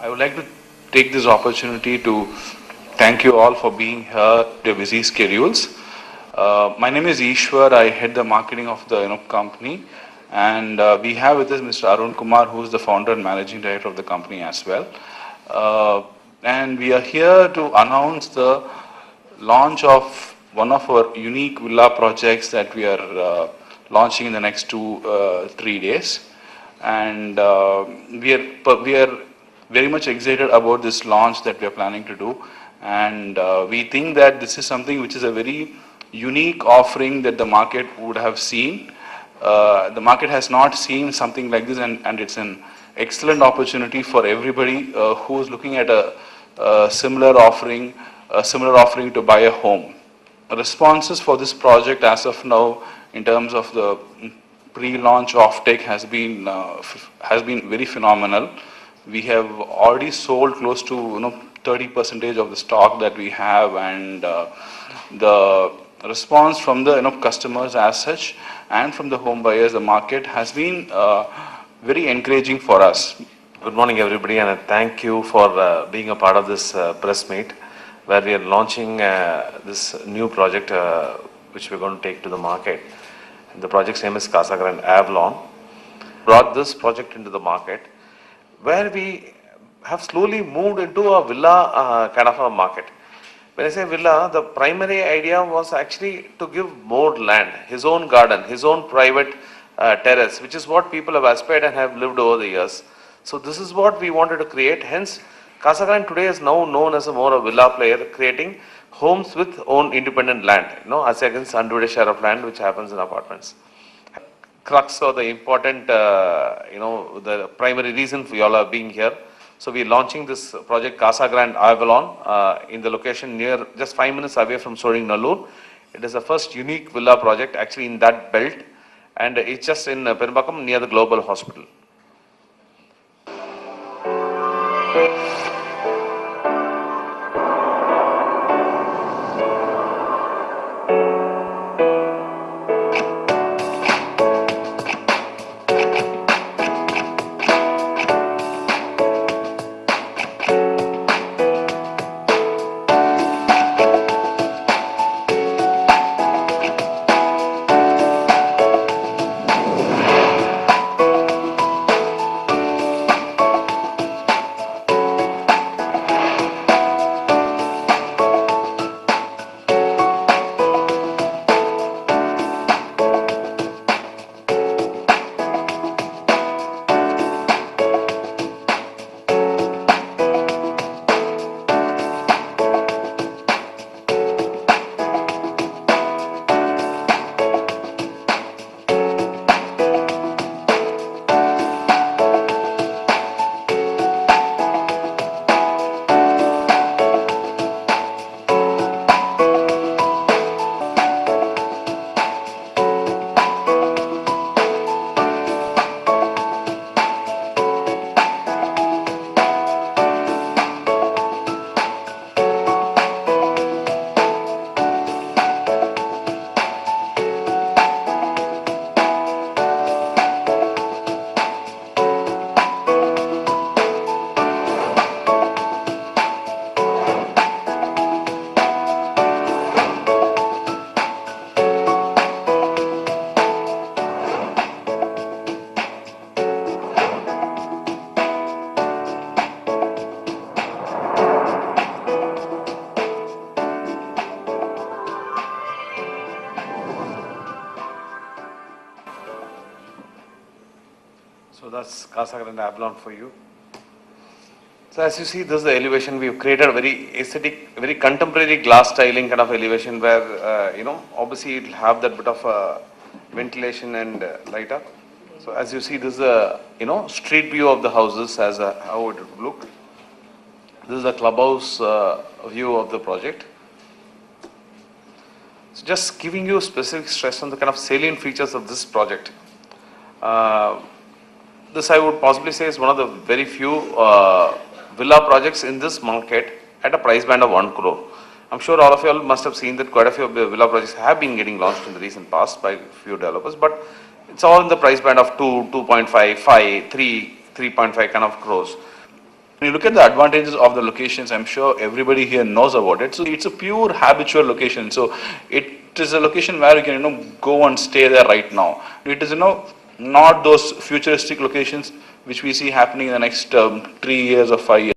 I would like to take this opportunity to thank you all for being here, your busy schedules. My name is Ishwar. I head the marketing of the company, and we have with us Mr. Arun Kumar, who is the founder and managing director of the company as well. Uh, and we are here to announce the launch of one of our unique villa projects that we are launching in the next 3 days, and we are very much excited about this launch that we are planning to do, and we think that this is something which is a very unique offering that the market would have seen. The market has not seen something like this, and it's an excellent opportunity for everybody who is looking at a similar offering to buy a home. Responses for this project as of now, in terms of the pre-launch offtake, has been very phenomenal. We have already sold close to 30% of the stock that we have, and the response from the customers as such and from the home buyers, the market has been very encouraging for us. Good morning, everybody, and thank you for being a part of this press meet where we are launching this new project which we're going to take to the market. The project's name is Casa Grande Avalon. Brought this project into the market where we have slowly moved into a villa kind of a market. When I say villa, the primary idea was actually to give more land, his own garden, his own private terrace, which is what people have aspired and have lived over the years. So this is what we wanted to create. Hence, Casa Grande today is now known as a more a villa player, creating homes with own independent land, as against undivided share of land, which happens in apartments. Crux or the important, the primary reason for you all are being here. So we are launching this project Casa Grande Avalon in the location near just 5 minutes away from Soring Nallur. It is the first unique villa project actually in that belt, and it's just in Perambakam near the Global Hospital. So that's Casa Grande Avalon for you. So as you see, this is the elevation. We've created a very aesthetic, very contemporary glass tiling kind of elevation where, obviously it'll have that bit of ventilation and light up. So as you see, this is a, street view of the houses as how it would look. This is the clubhouse view of the project. So just giving you specific stress on the kind of salient features of this project. This I would possibly say is one of the very few villa projects in this market at a price band of 1 crore. I'm sure all of you all must have seen that quite a few of the villa projects have been getting launched in the recent past by a few developers, but it's all in the price band of 2, 2.5, 5, 3, 3.5 kind of crores. When you look at the advantages of the locations, I'm sure everybody here knows about it. So it's a pure habitual location. So it is a location where you can, go and stay there right now. It is, not those futuristic locations which we see happening in the next 3 years or 5 years.